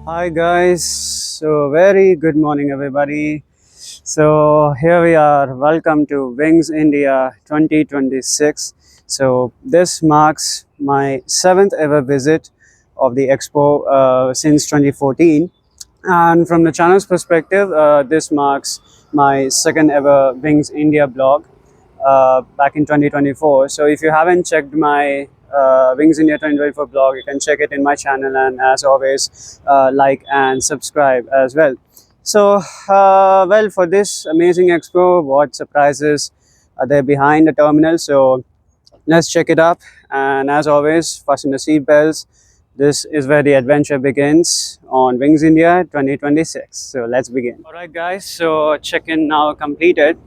Hi guys, so very good morning everybody. So here we are, welcome to Wings India 2026. So this marks my 7th ever visit of the expo since 2014, and from the channel's perspective, this marks my second ever Wings India blog back in 2024. So if you haven't checked my Wings India 2024 blog, you can check it in my channel, and as always, like and subscribe as well. So, well, for this amazing expo, what surprises are there behind the terminal? So let's check it up. And as always, fasten the seat belts. This is where the adventure begins on Wings India 2026. So let's begin. All right, guys. So check-in now completed,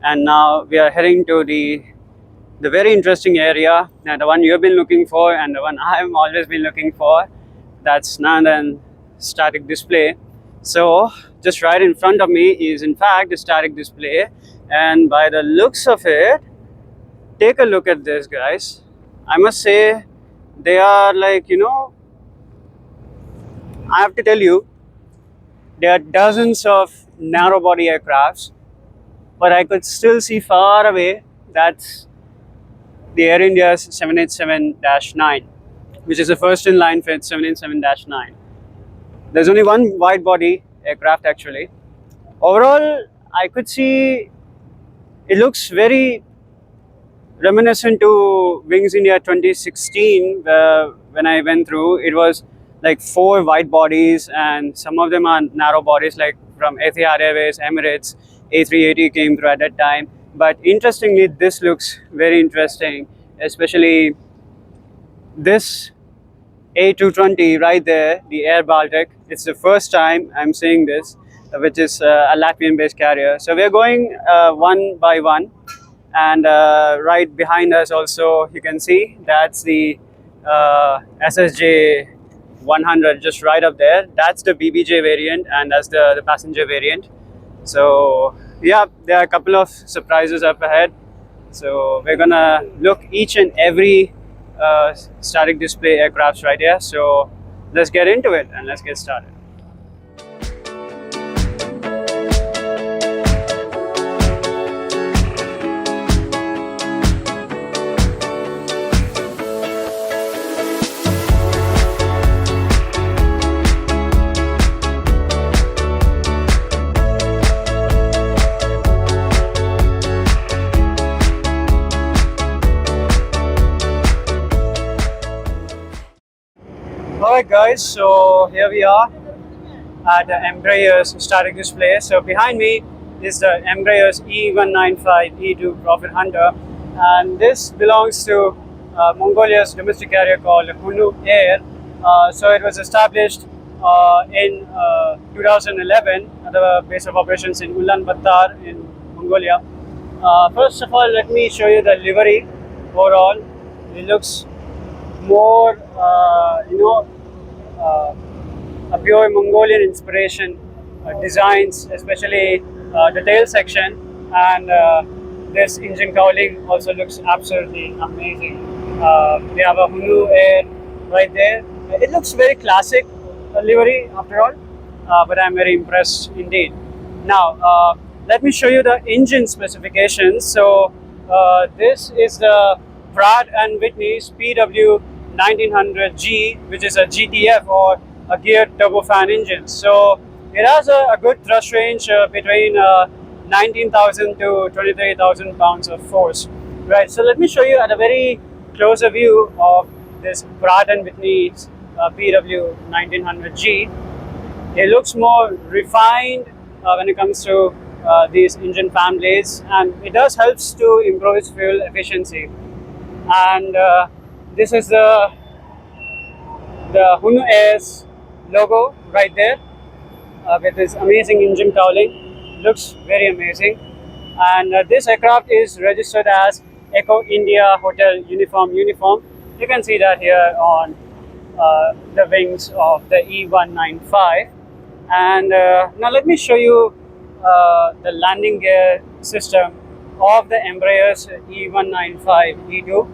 and now we are heading to the very interesting area, and the one you've been looking for, and the one I've always been looking for. That's none than static display. So just right in front of me is in fact the static display, and by the looks of it, take a look at this, guys. I must say they are like, I have to tell you, there are dozens of narrow body aircrafts, but I could still see far away that's the Air India's 787-9, which is the first in line for its 787-9. There's only one wide body aircraft actually. Overall, I could see it looks very reminiscent to Wings India 2016, when I went through. It was like 4 wide bodies, and some of them are narrow bodies, like from Etihad Airways, Emirates, A380 came through at that time. But interestingly, this looks very interesting, especially this A220 right there, the Air Baltic. It's the first time I'm seeing this, which is a Latvian-based carrier. So we're going one by one, and right behind us also you can see that's the SSJ 100, just right up there. That's the BBJ variant, and that's the passenger variant. So yeah, there are a couple of surprises up ahead. So we're gonna look each and every static display aircrafts right here. So let's get into it and let's get started. Alright guys, so here we are at the Embraer's static display. So behind me is the Embraer's E-195 E2 Profit Hunter, and this belongs to Mongolia's domestic carrier called Hunnu Air. So it was established in 2011 at the base of operations in Ulaanbaatar in Mongolia. First of all, let me show you the livery overall. It looks more, a pure Mongolian inspiration designs, especially the tail section, and this engine cowling also looks absolutely amazing. We have a Hunnu Air right there. It looks very classic livery after all, but I'm very impressed indeed. Now, let me show you the engine specifications. So this is the Pratt & Whitney's PW1900G, which is a GTF, or a geared turbofan engine. So it has a good thrust range between 19,000 to 23,000 pounds of force. Right. So let me show you at a very closer view of this Pratt & Whitney's PW1900G. It looks more refined when it comes to these engine fan blades, and it does helps to improve its fuel efficiency. And this is the Hunnu Air's logo right there with this amazing engine cowling. Looks very amazing. And this aircraft is registered as Echo India Hotel Uniform. You can see that here on the wings of the E-195. And now let me show you the landing gear system of the Embraer's E-195 E2.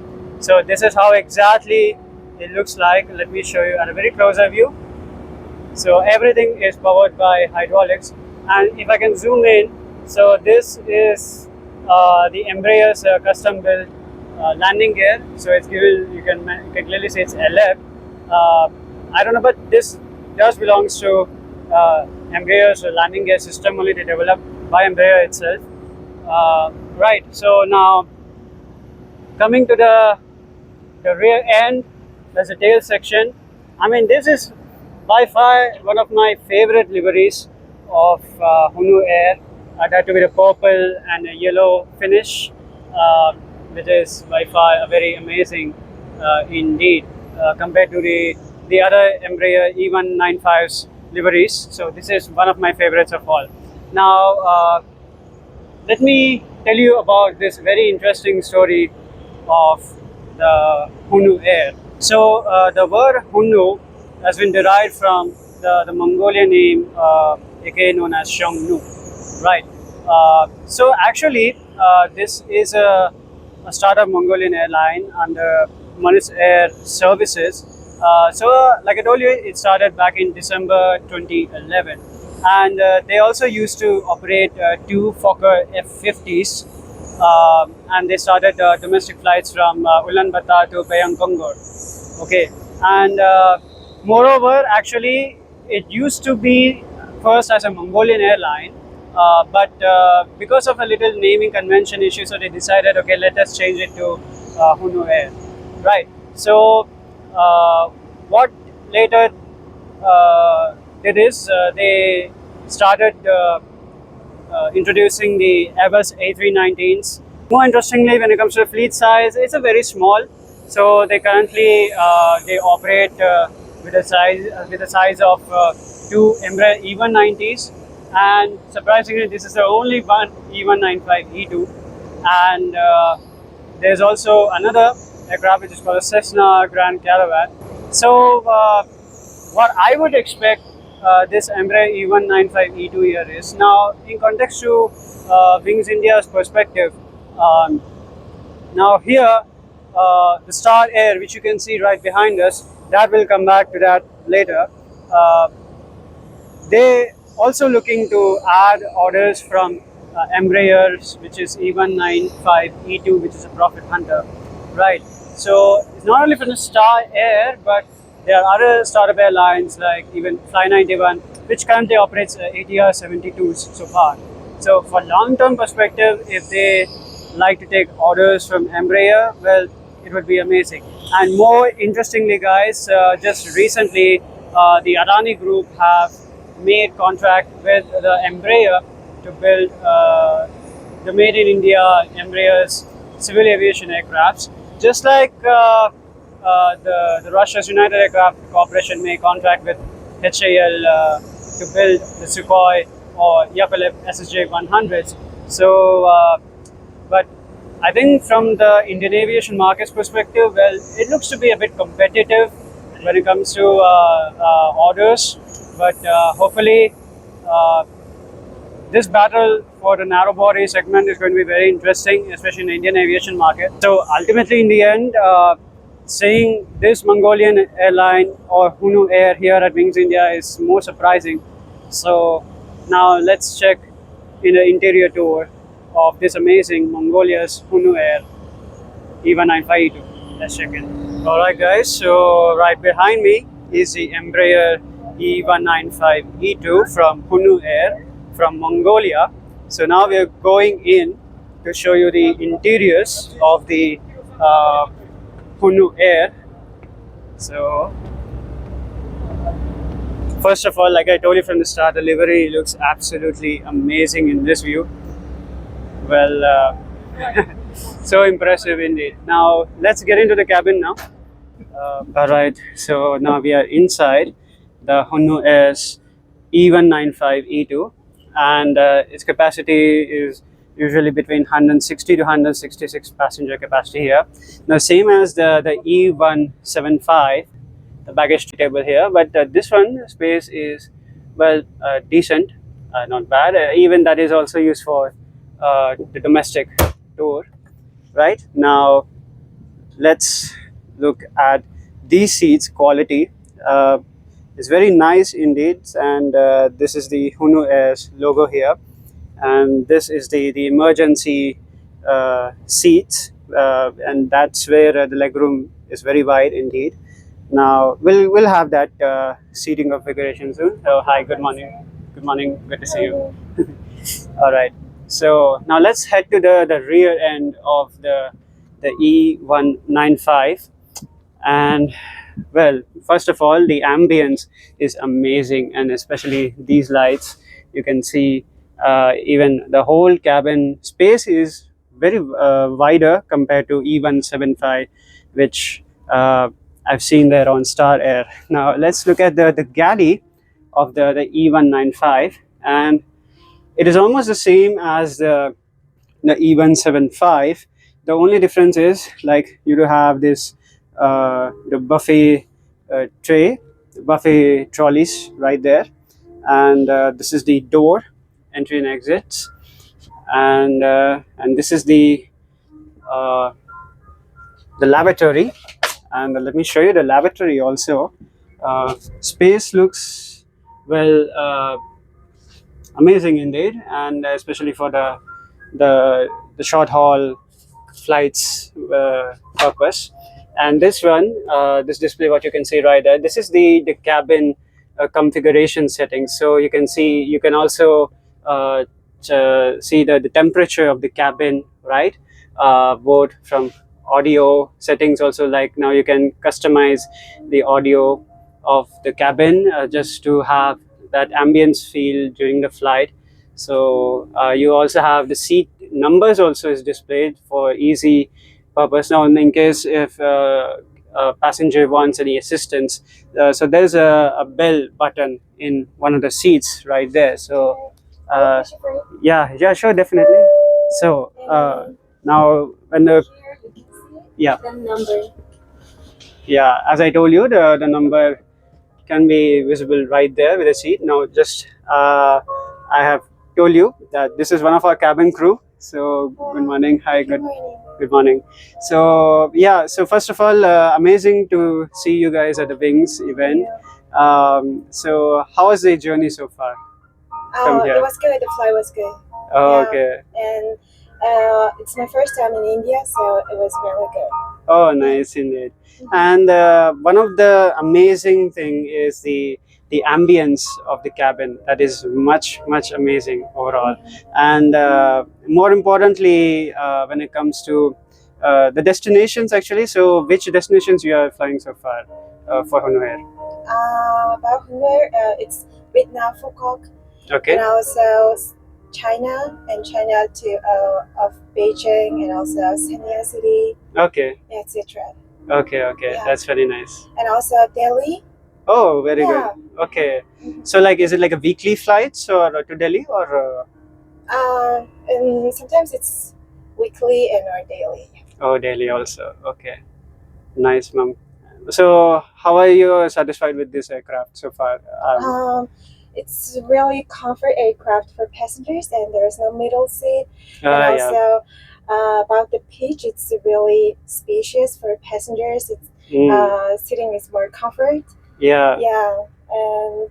So this is how exactly it looks like. Let me show you at a very closer view. So everything is powered by hydraulics. And if I can zoom in, so this is the Embraer's custom built landing gear. So it's given, you can clearly see it's LF. I don't know, but this does belongs to Embraer's landing gear system, only developed by Embraer itself. Right. So now coming to the rear end, there's a tail section. I mean, this is by far one of my favorite liveries of Hunnu Air. That to be the purple and a yellow finish, which is by far a very amazing indeed compared to the other Embraer E195's liveries. So this is one of my favorites of all. Now, let me tell you about this very interesting story of the Hunnu Air. So the word Hunnu has been derived from the Mongolian name, aka known as Xiongnu, right? So actually, this is a startup Mongolian airline under Manus Air Services. Like I told you, it started back in December 2011, and they also used to operate two Fokker F50s, and they started domestic flights from Ulaanbaatar to Payangkongur. Okay, and moreover, actually, it used to be first as a Mongolian airline, but because of a little naming convention issue, so they decided, okay, let us change it to Hunnu Air, right? So, what later did is they started introducing the Airbus A319s. More interestingly, when it comes to the fleet size, it's a very small. So they currently they operate with a size of two Embraer E190s, and surprisingly, this is the only one E195 E2. And there's also another aircraft which is called a Cessna Grand Caravan. So what I would expect this Embraer E195 E2 here is, now in context to Wings India's perspective, um, now here the Star Air, which you can see right behind us, that will come back to that later. Uh, they also looking to add orders from Embraers, which is E195 E2, which is a profit hunter, right? So it's not only from the Star Air, but there are other startup airlines like even Fly 91, which currently operates ATR 72s so far. So for long-term perspective, if they like to take orders from Embraer, well, it would be amazing. And more interestingly, guys, just recently, the Adani Group have made contract with the Embraer to build the made in India Embraer's civil aviation aircrafts, just like the Russia's United Aircraft Corporation may contract with HAL to build the Sukhoi or Yakolev SSJ 100s. So, but I think from the Indian aviation market's perspective, well, it looks to be a bit competitive when it comes to orders, but hopefully this battle for the narrow body segment is going to be very interesting, especially in the Indian aviation market. So ultimately, in the end, seeing this Mongolian airline or Hunnu Air here at Wings India is more surprising. So now let's check in the interior tour of this amazing Mongolia's Hunnu Air E195 E2. Let's check it. Alright guys, so right behind me is the Embraer E195 E2 from Hunnu Air from Mongolia. So now we are going in to show you the interiors of the Hunnu Air. So first of all, like I told you from the start, the livery looks absolutely amazing in this view. Well, so impressive indeed. Now let's get into the cabin now. Alright, so now we are inside the Hunnu Air's E195 E2, and its capacity is usually between 160 to 166 passenger capacity here. Now same as the E175, the baggage table here, but this one space is, well, decent, not bad. Even that is also used for the domestic tour. Right now, let's look at these seats quality. It's very nice indeed. And this is the Hunnu Air's logo here, and this is the emergency seats, and that's where the legroom is very wide indeed. Now we'll have that seating configuration soon. So hi, good morning. Good morning. Good to see you. All right. So now let's head to the rear end of the E195. And well, first of all, the ambience is amazing, and especially these lights. You can see even the whole cabin space is very wider compared to E175, which I've seen there on Star Air. Now let's look at the galley of the E195, and it is almost the same as the E175. The only difference is, like, you do have this the buffet tray, buffet trolleys right there, and this is the door, entry and exits, and this is uh, the lavatory. And let me show you the lavatory also. Space looks, well, amazing indeed, and especially for the short haul flights purpose. And this one, this display, what you can see right there, this is the cabin configuration settings. So you can see, you can also see the temperature of the cabin, right? Both from audio settings also, like now you can customize the audio of the cabin just to have that ambience feel during the flight. So you also have the seat numbers also is displayed for easy purpose. Now in case if a passenger wants any assistance, so there's a bell button in one of the seats right there. So yeah, sure, definitely. So now when the, yeah, the number. yeah, as I told you, the number can be visible right there with the seat. Now just I have told you that this is one of our cabin crew. So good morning. Hi, good morning. So yeah, so first of all, amazing to see you guys at the Wings event. So how was the journey so far from It here? was good. The flight was good. Oh, Yeah. okay. And it's my first time in India, so it was really good. Oh, nice indeed. And one of the amazing thing is the ambience of the cabin. That is much amazing overall. And more importantly, when it comes to the destinations, actually. So which destinations you are flying so far for Hunnu Air? About here, it's Vietnam, Phuket, Okay. and also China to of Beijing, and also Sanya City, Okay. etc. Okay. Yeah. That's very nice. And also Delhi. Oh, very Yeah. good. Okay. So like, is it like a weekly flights or to Delhi or? And sometimes it's weekly and or daily. Oh, Delhi also. Okay. Nice, ma'am. So, how are you satisfied with this aircraft so far? It's really comfort aircraft for passengers, and there's no middle seat. And Yeah. also about the pitch, it's really spacious for passengers. It's sitting is more comfort. Yeah. Yeah, and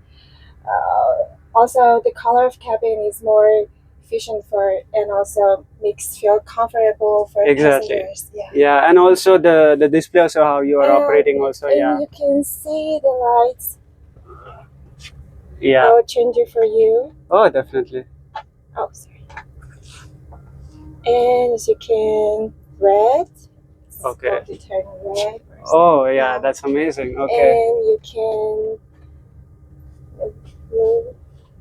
also the color of cabin is more efficient for, and also makes feel comfortable for Exactly. passengers. Yeah. Yeah, and also the display, also how you are operating also. And Yeah. you can see the lights. Yeah. I will change it for you. Oh, definitely. Oh, sorry. And as you can red. It's Okay. going to turn red. Oh, yeah, that's amazing. Okay. And you can blue.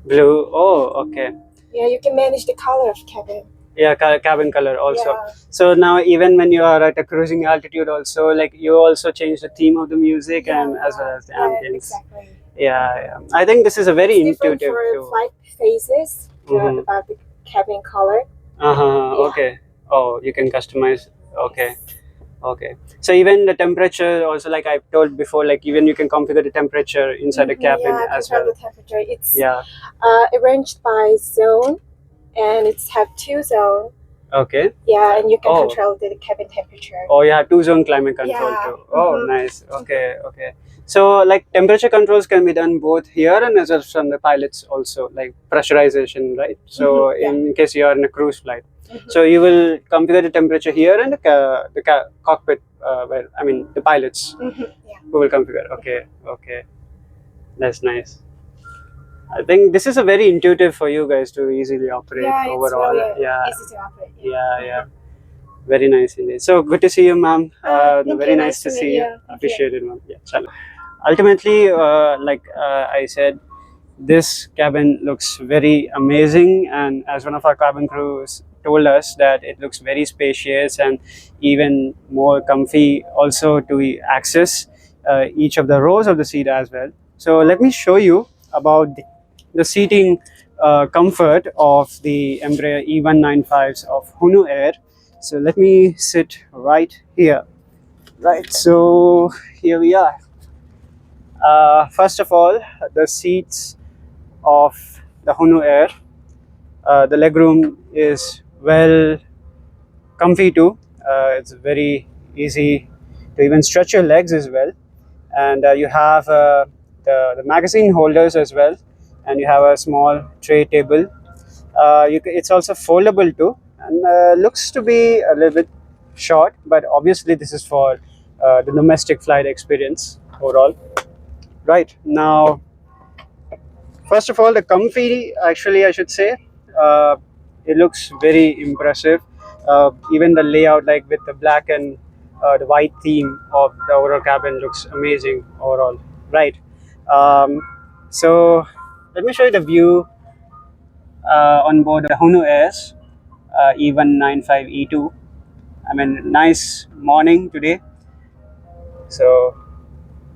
Blue. Oh, okay. Yeah, you can manage the color of cabin. Yeah, cabin color also. Yeah. So now even when you are at a cruising altitude also, like, you also change the theme of the music and as well as the ambience. Exactly. Yeah. I think this is a very It's different intuitive for too. flight phases about the cabin color. Yeah. Okay. Oh, you can customize. Okay. Okay. So even the temperature also, like I've told before, like even you can configure the temperature inside the cabin as control well. the temperature. It's Yeah. arranged by zone, and it's have 2 zones. Okay. Yeah, and you can control the cabin temperature. Oh, you have 2-zone climate control Yeah. too. Oh, nice. Okay. So like temperature controls can be done both here and as well as from the pilots also, like pressurization, right? So Yeah. in case you are in a cruise flight, so you will configure the temperature here and the cockpit, where I mean the pilots Yeah. who will configure. Okay, okay, that's nice. I think this is a very intuitive for you guys to easily operate Yeah, it's overall. really Yeah, easy to operate. yeah. Very nice indeed. So good to see you, ma'am. Thank Very you. nice to meet see you. you. Thank you. Appreciate it, ma'am. Yeah, chalo. Ultimately, like I said, this cabin looks very amazing, and as one of our cabin crews told us that it looks very spacious and even more comfy also to access each of the rows of the seat as well. So let me show you about the seating comfort of the Embraer E195s of Hunnu Air. So let me sit right here. Right, so here we are. First of all, the seats of the Hunnu Air, the legroom is well comfy too. It's very easy to even stretch your legs as well, and you have the magazine holders as well, and you have a small tray table. It's also foldable too, and looks to be a little bit short, but obviously this is for the domestic flight experience overall. Right now, first of all, the comfy, actually, I should say, uh, it looks very impressive. Even the layout, like with the black and the white theme of the overall cabin, looks amazing overall. Right. Um, so, let me show you the view on board the Hunnu Airs E195 E2. I mean, nice morning today. So,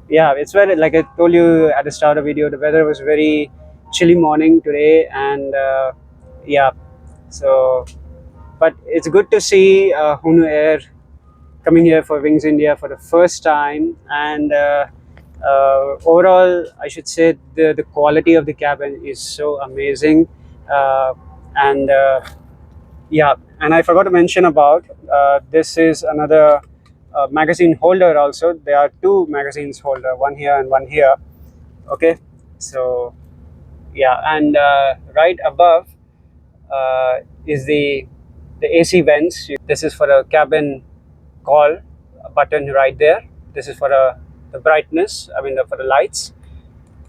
yeah, it's very, like I told you at the start of the video, the weather was very chilly morning today, and yeah, so but it's good to see Hunnu Air coming here for Wings India for the first time, and overall I should say the quality of the cabin is so amazing, and yeah, and I forgot to mention about this is another magazine holder also. There are two magazines holder, one here and one here. Okay, so yeah, and right above is the AC vents. This is for a cabin call button right there. This is for the brightness. I mean for the lights.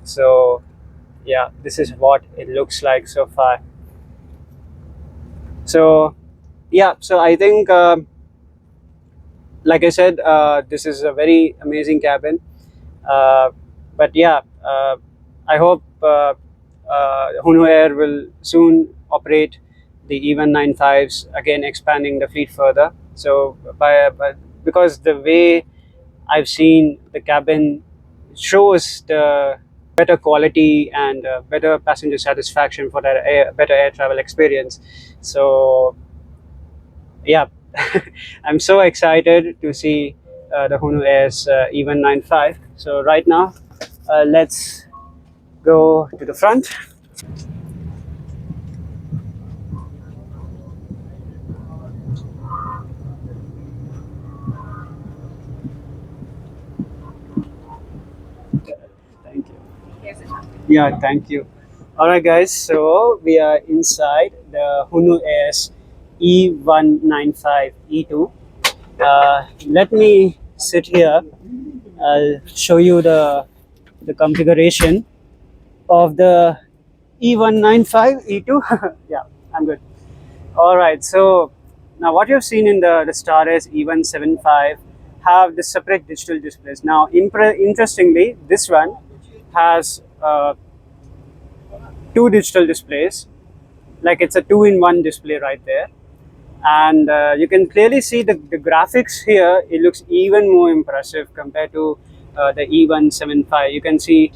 So yeah, this is what it looks like so far. So yeah, so I think like I said, this is a very amazing cabin. Uh, but yeah, I hope Hunnu Air will soon operate the E195s again, expanding the fleet further. So because the way I've seen the cabin shows the better quality and better passenger satisfaction for that better air travel experience. So yeah, I'm so excited to see the Hunnu Air's E195. So right now, let's go to the front. Thank you. Yeah, thank you. All right, guys. So we are inside the Hunnu Air's E195 E2. Let me sit here. I'll show you the configuration of the E195 E2. Yeah, I'm good. All right, so now what you've seen in the Star S E175 have the separate digital displays. Now, interestingly, this one has two digital displays, like it's a two-in-one display right there. And you can clearly see the graphics here. It looks even more impressive compared to the E175. You can see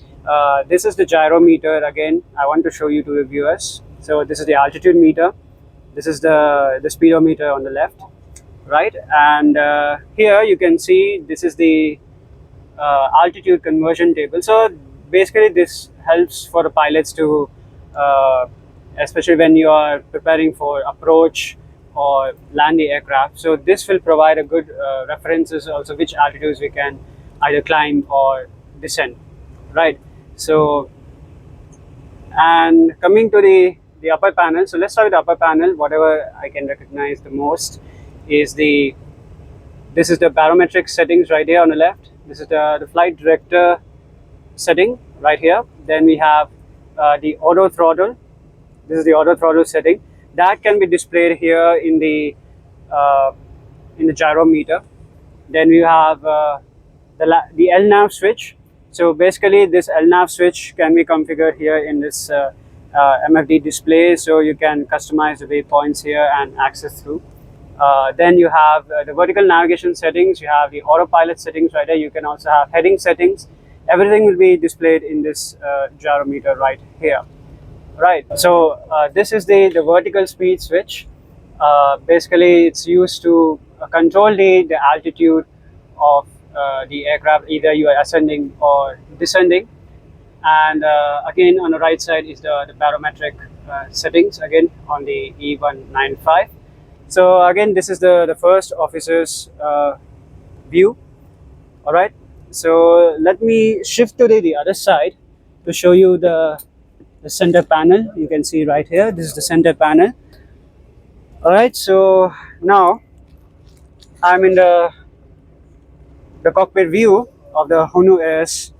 this is the gyrometer again. I want to show you to the viewers. So this is the altitude meter. This is the speedometer on the left, right? And here you can see this is the altitude conversion table. So basically, this helps for the pilots to, uh, especially when you are preparing for approach or land the aircraft. So this will provide a good references also which altitudes we can either climb or descent, right? So, and coming to the upper panel, so let's start with the upper panel. Whatever I can recognize the most is this is the barometric settings right here on the left. This is the flight director setting right here. Then we have the auto throttle. This is the auto throttle setting that can be displayed here uh, in the gyrometer. Then we have the LNAV switch. So basically, this LNAV switch can be configured here in this MFD display. So you can customize the waypoints here and access through. Then you have the vertical navigation settings. You have the autopilot settings right there. You can also have heading settings. Everything will be displayed in this gyrometer right here. Right. So this is the vertical speed switch. Basically, it's used to control the altitude of the aircraft. Either you are ascending or descending. And again, on the right side is the barometric settings. Again, on the E-195. So again, this is the first officer's view. All right. So let me shift to the other side to show you the center panel. You can see right here, this is the center panel. All right, so now I'm in the cockpit view of the Hunnu Air's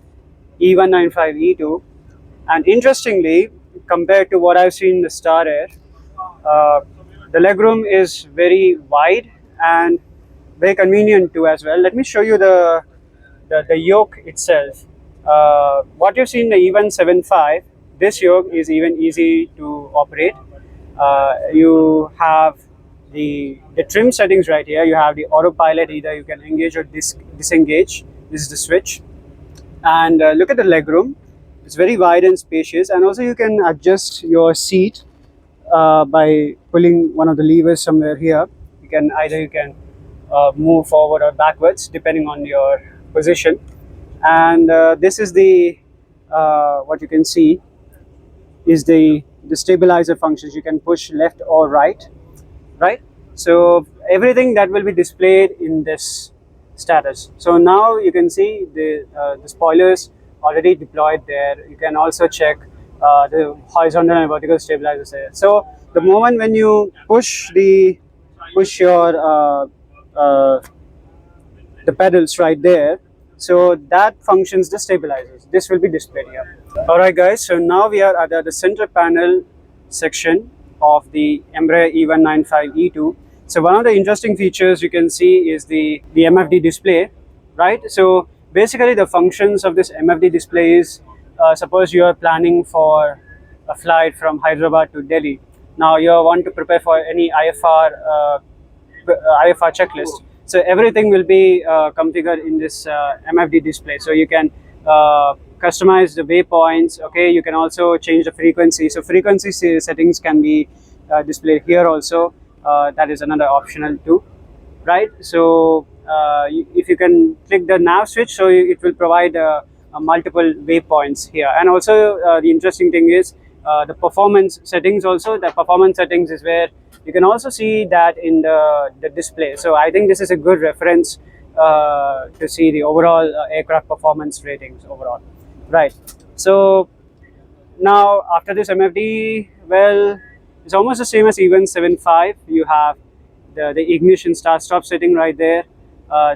E-195 E2, and interestingly, compared to what I've seen in the Star Air, uh, the legroom is very wide and very convenient too as well. Let me show you the yoke itself. What you see in the E175, this yoke is even easy to operate. You have the trim settings right here. You have the autopilot, either you can engage or disengage. This is the switch. And look at the legroom. It's very wide and spacious, and also you can adjust your seat by pulling one of the levers somewhere here. You can move forward or backwards depending on your position. And this is the what you can see is the stabilizer functions. You can push left or right, right? So everything that will be displayed in this status. So now you can see the spoilers already deployed there. You can also check the horizontal and vertical stabilizers there. So the moment when you push your the pedals right there, so that functions the stabilizers. This will be displayed here. Alright guys, so now we are at the center panel section of the Embraer E195 E2. So one of the interesting features you can see is the MFD display, right? So basically the functions of this MFD display is, suppose you are planning for a flight from Hyderabad to Delhi. Now you want to prepare for any IFR checklist. So everything will be configured in this MFD display. So you can customize the waypoints. Okay, you can also change the frequency. So frequency settings can be displayed here also. That is another optional too, right? So if you can click the nav switch, so it will provide multiple waypoints here. And also the interesting thing is the performance settings. Also, the performance settings is where you can also see that in the display. So I think this is a good reference to see the overall aircraft performance ratings overall, right? So now after this MFD, well, it's almost the same as E175. You have the ignition start stop setting right there.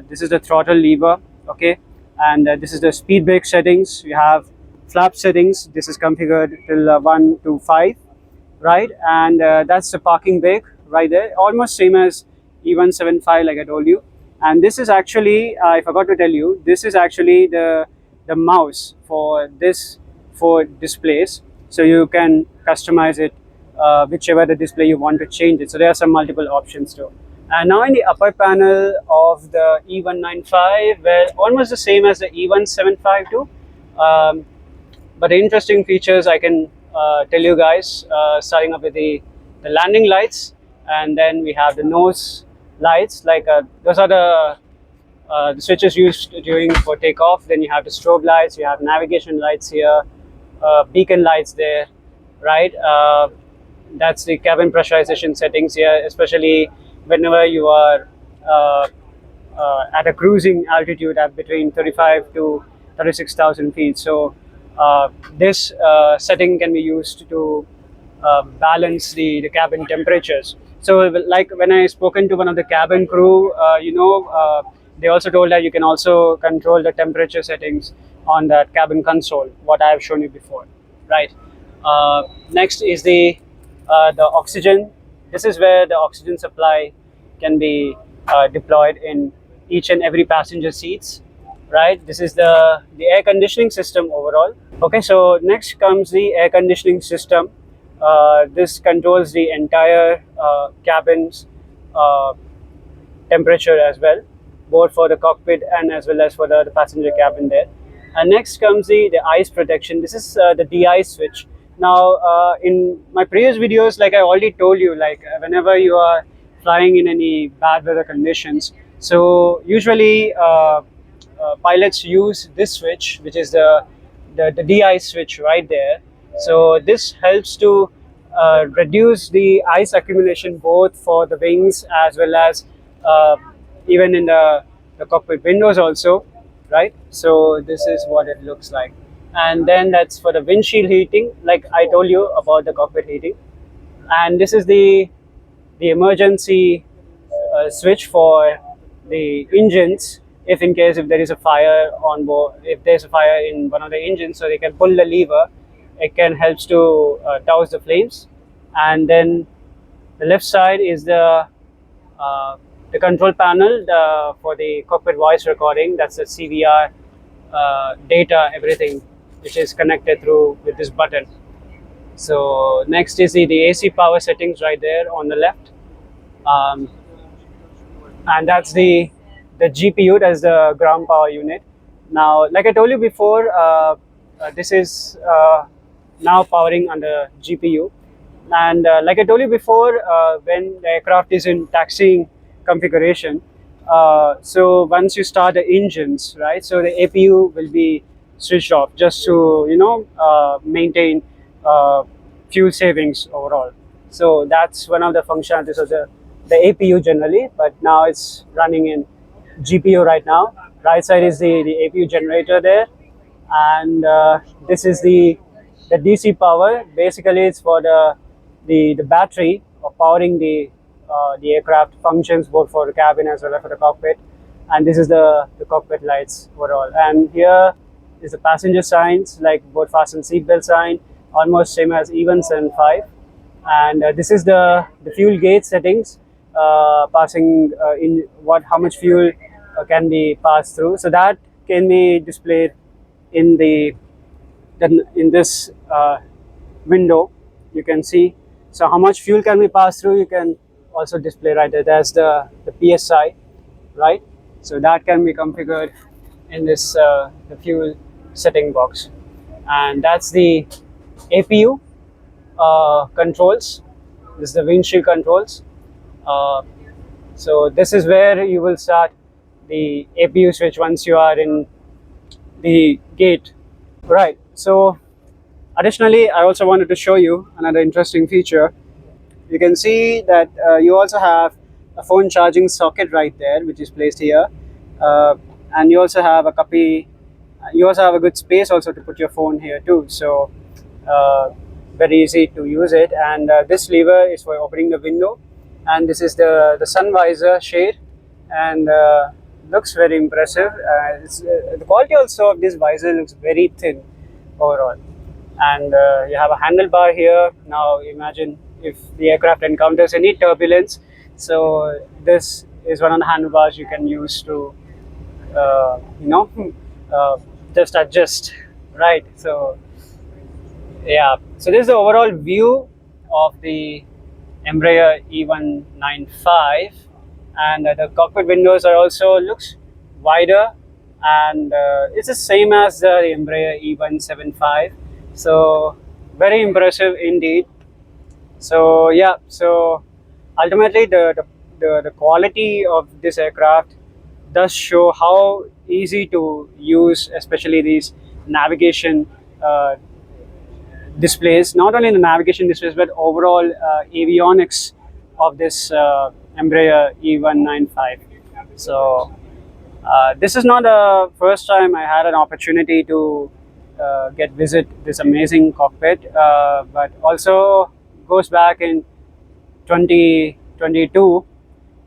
This is the throttle lever, okay, and this is the speed brake settings. You have flap settings. This is configured till 1 to 5, right? And that's the parking brake right there, almost same as E175, like I told you. And this is actually, I forgot to tell you, this is actually the mouse for this for displays. So you can customize it whichever the display you want to change it. So there are some multiple options too. And now in the upper panel of the E195, well, almost the same as the E175 too. But the interesting features I can tell you guys, starting up with the landing lights, and then we have the nose lights. Like those are the switches used during for takeoff. Then you have the strobe lights, you have navigation lights here, beacon lights there, right? That's the cabin pressurization settings here, especially whenever you are at a cruising altitude at between 35 to 36,000 feet. So this setting can be used to balance the cabin temperatures. So like when I spoken to one of the cabin crew, they also told that you can also control the temperature settings on that cabin console, what I have shown you before, right? Next is the oxygen. This is where the oxygen supply can be deployed in each and every passenger seats, right? This is the air conditioning system overall. Okay, so next comes the air conditioning system. This controls the entire cabin's uh, temperature as well, both for the cockpit and as well as for the passenger cabin there. And next comes the ice protection. This is the de-ice switch. Now, in my previous videos, like I already told you, like whenever you are flying in any bad weather conditions, so usually pilots use this switch, which is the de-ice switch right there. So this helps to reduce the ice accumulation both for the wings as well as uh, even in the cockpit windows also, right? So this is what it looks like. And then that's for the windshield heating, like I told you about the cockpit heating. And this is the emergency switch for the engines, if in case if there is a fire on board, if there's a fire in one of the engines, so they can pull the lever. It can helps to douse the flames. And then the left side is the control panel for the cockpit voice recording. That's the CVR data, everything which is connected through with this button. So next is the AC power settings right there on the left. Um, and that's the GPU, that's the ground power unit. Now, like I told you before, this is now powering on the GPU. And like I told you before, when the aircraft is in taxiing configuration, so once you start the engines, right, so the APU will be switched off just to maintain fuel savings overall. So that's one of the functionalities of the APU generally, but now it's running in GPU right now. Right side is the APU generator there, and this is the DC power. Basically, it's for the battery of powering the aircraft functions both for the cabin as well as for the cockpit. And this is the cockpit lights overall. And here is the passenger signs, like both fasten seatbelt sign, almost same as E195. And this is the fuel gauge settings, passing in what how much fuel can be passed through. So that can be displayed in in this window. You can see so how much fuel can be passed through. You can also display right there. That's the PSI, right? So that can be configured in this the fuel setting box, and that's the APU controls. This is the windshield controls. Uh, so this is where you will start the APU switch once you are in the gate, right? So additionally, I also wanted to show you another interesting feature. You can see that you also have a phone charging socket right there, which is placed here, and you also have a copy. You also have a good space also to put your phone here too. So uh, very easy to use it. And this lever is for opening the window, and this is the sun visor shade, and looks very impressive. The quality also of this visor looks very thin overall. And you have a handlebar here. Now imagine if the aircraft encounters any turbulence, so this is one of the handlebars you can use to uh, you know uh, just adjust, right? So yeah, so this is the overall view of the Embraer E195, and the cockpit windows are also looks wider, and it's the same as the Embraer E175. So very impressive indeed. So yeah, so ultimately the quality of this aircraft does show how easy to use, especially these navigation displays. Not only the navigation displays, but overall avionics of this Embraer E195. So This is not the first time I had an opportunity to visit this amazing cockpit, but also goes back in 2022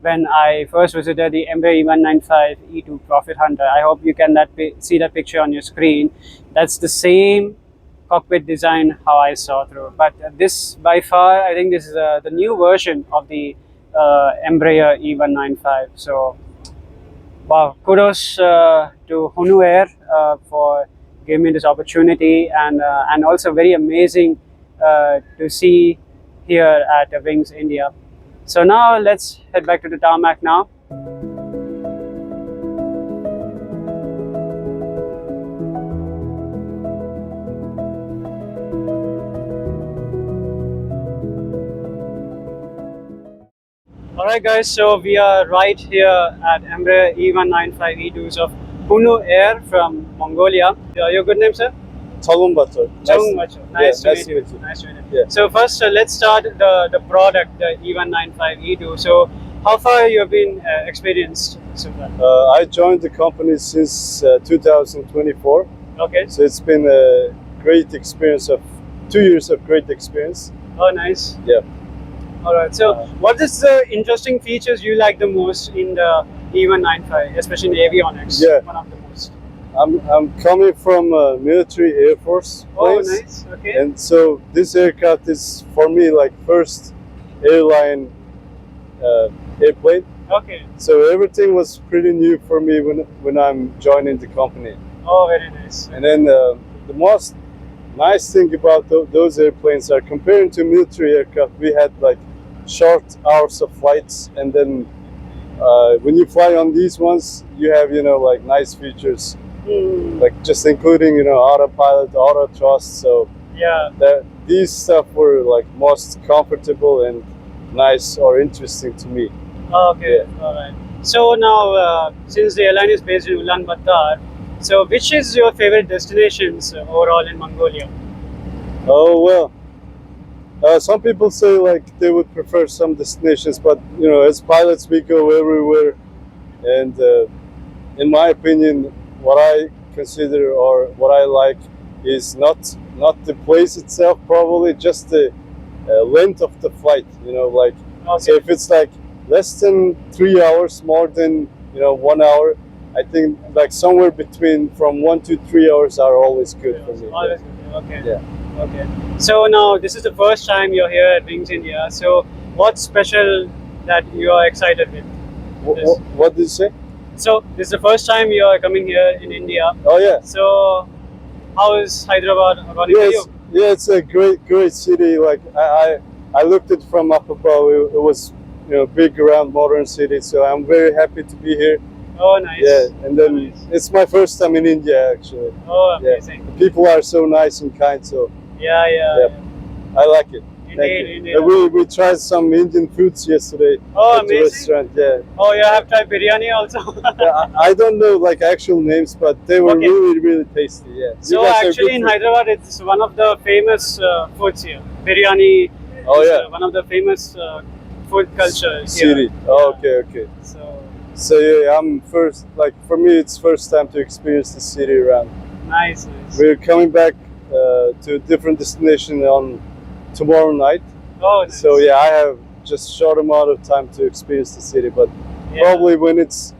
when I first visited the Embraer E-195 E2 Profit Hunter. I hope you can see that picture on your screen. That's the same cockpit design how I saw through. But this, by far, I think this is the new version of the Embraer E-195. So, wow, kudos to Hunnu Air for giving me this opportunity, and also very amazing to see here at Wings India. So now let's head back to the tarmac now. Alright guys, so we are right here at Embraer E-195 E2s of Hunnu Air from Mongolia. Your good name, sir? Choe. Nice to meet you. Nice to meet you. Yeah. So first, let's start the product, the E-195 E2. So how far you have been experienced so far? I joined the company since 2024. Okay. So it's been a great experience of 2 years of great experience. Oh, nice. Yeah. All right. So what is the interesting features you like the most in the E-195, especially in the avionics? Yeah. One of the most. I'm coming from military Air Force planes. Oh, nice. Okay. And so this aircraft is for me like first airline airplane. Okay. So everything was pretty new for me when I'm joining the company. Oh, very nice. And then the most nice thing about those airplanes are comparing to military aircraft, we had like short hours of flights, and then when you fly on these ones, you have like nice features, like just including autopilot, auto thrust. So Yeah. these stuff were like most comfortable and nice or interesting to me. Okay. All right. So now, since the airline is based in Ulaanbaatar, so which is your favorite destinations overall in Mongolia? Oh well, some people say like they would prefer some destinations, but as pilots we go everywhere, and in my opinion, what I consider or what I like is not the place itself, probably just the length of the flight. Like so if it's like less than 3 hours, more than 1 hour, I think like somewhere between from 1 to 3 hours are always good for me. Always good. Okay. Yeah. Okay. So now this is the first time you're here at Wings India. So what's special that you are excited with? What did you say? So this is the first time you are coming here in India. Oh yeah. So how is Hyderabad according to you? Yeah, it's a great city. Like I looked it from up above. It was big, around, modern city. So I'm very happy to be here. Oh, nice. Yeah, and then Nice. it's my first time in India actually. Oh, Yeah. amazing. The people are so nice and kind. So Yeah. I like it. Thank you. Indeed. And we tried some Indian foods yesterday Oh, at the amazing. restaurant. Yeah. Oh, you have tried biryani also? Yeah, I don't know like actual names, but they were Okay. really tasty. Yeah. You So guys are actually good in food. Hyderabad, it's one of the famous foods here. Biryani Oh, is yeah. one of the famous food culture here. City. Oh, okay. So yeah, I'm first. Like for me, it's first time to experience the city around. Nice. We're coming back to a different destination on tomorrow night. Oh, nice. So yeah, I have just short amount of time to experience the city, but Yeah. probably when it's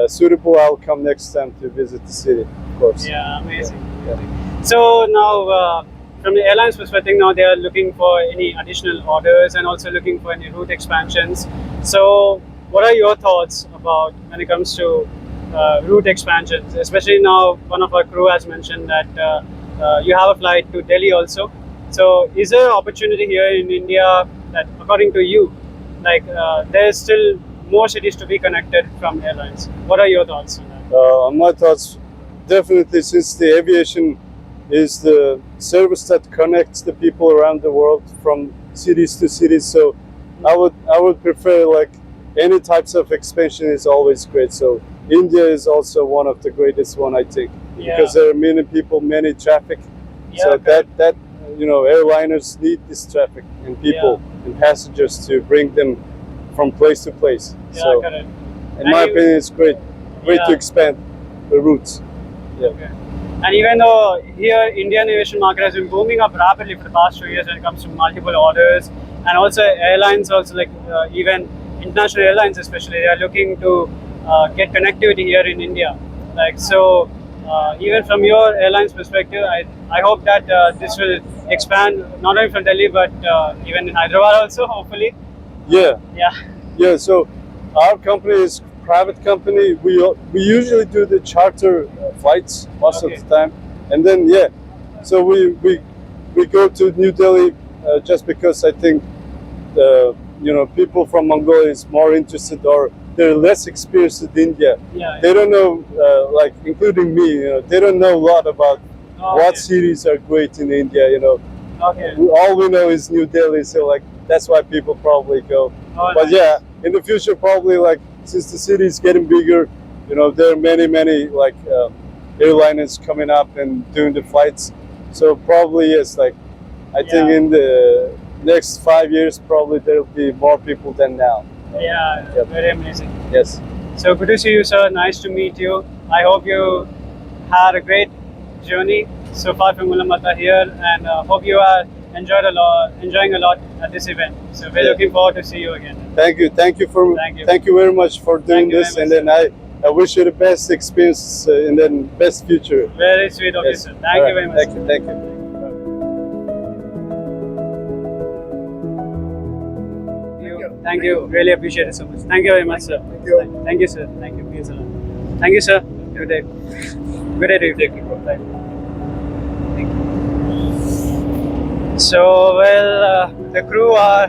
suitable, I'll come next time to visit the city, of course. Yeah, amazing. So now, from the airline's perspective, now they are looking for any additional orders and also looking for any route expansions. So, what are your thoughts about when it comes to route expansions? Especially now, one of our crew has mentioned that you have a flight to Delhi also. So, is there an opportunity here in India that, according to you, like there's still more cities to be connected from airlines? What are your thoughts on that? My thoughts, definitely, since the aviation is the service that connects the people around the world from cities to cities. So I would prefer like any types of expansion is always great. So India is also one of the greatest one, I think, Yeah. because there are many people, many traffic. So correct. that airliners need this traffic and people and passengers to bring them from place to place. Yeah, So correct. in my opinion, it's great. way to Yeah. expand the routes. Yeah. Okay. And even though here Indian aviation market has been booming up rapidly for the past 2 years when it comes to multiple orders, and also airlines also like even international airlines especially, they are looking to get connectivity here in India. Like so, even from your airline's perspective, I hope that this will expand not only from Delhi but even in Hyderabad also hopefully. Yeah. Yeah. Yeah, so our company is private company. We usually do the charter flights most Okay. of the time, and then yeah, so we go to New Delhi just because I think people from Mongolia is more interested or they're less experienced in India. Yeah. They don't know, like including me, they don't know a lot about what Okay. cities are great in India. Okay. All we know is New Delhi, so like that's why people probably go. Oh, But nice. yeah, in the future, probably like since the city is getting bigger, there are many like airliners coming up and doing the flights. So probably yes, like I think Yeah. in the next 5 years, probably there'll be more people than now. Yeah, Yep. very amazing. Yes. So good to see you, sir. Nice to meet you. I hope you had a great journey so far from Ulaanbaatar here, and hope you are enjoying a lot at this event. So we're Yeah. looking forward to see you again. Thank you. Thank you Thank you. very much for doing Thank you this, very and much, then I wish you the best experience and then best future. Very sweet of you, Yes. sir. All Thank right. you very much. Thank you. Thank you. Thank you. Really appreciate it so much. Thank you very much, sir. Thank you. Thank you, sir. Thank you. Please, sir. Thank you, sir. Good day. Good day to you. Bye. Thank you. So, well, the crew are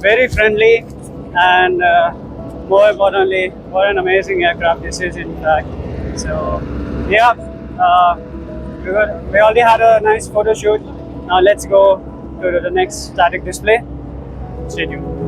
very friendly, and more importantly, what an amazing aircraft this is, in fact. So, yeah, we already had a nice photo shoot. Now, let's go to the next static display. Stay tuned.